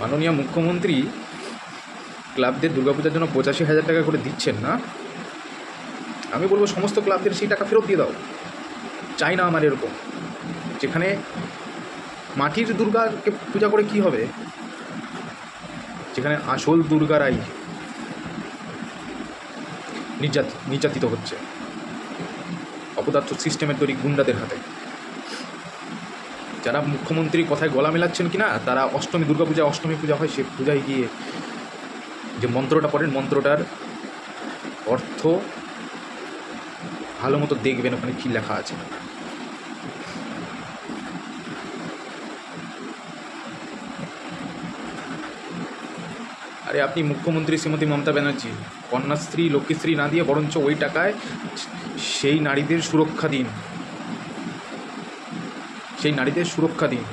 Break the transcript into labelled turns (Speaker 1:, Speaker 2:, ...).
Speaker 1: মাননীয় মুখ্যমন্ত্রী ক্লাবদের দুর্গাপূজার জন্য 85,000 টাকা করে দিচ্ছেন না? আমি বলবো সমস্ত ক্লাবদের সেই টাকা ফেরত দিয়ে দাও। চাই না আমার এরকম, যেখানে মাটির দুর্গাকে পূজা করে কি হবে, যেখানে আসল দুর্গারাই নির্যাতিত হচ্ছে অপদার্থ সিস্টেমের তৈরি গুন্ডাদের হাতে। যারা মুখ্যমন্ত্রীর কথায় গলা মেলাচ্ছেন কি না, তারা অষ্টমী দুর্গাপূজা, অষ্টমী পূজা হয়, সে পূজায় গিয়ে যে মন্ত্রটা পড়েন, মন্ত্রটার অর্থ ভালো মতো দেখবেন ওখানে কী লেখা আছে। আরে আপনি মুখ্যমন্ত্রী শ্রীমতী মমতা ব্যানার্জি, কন্যাশ্রী লক্ষ্মীশ্রী না দিয়ে বরঞ্চ ওই টাকায় সেই নারীদের সুরক্ষা দিন, সেই নারীদের সুরক্ষা দিন।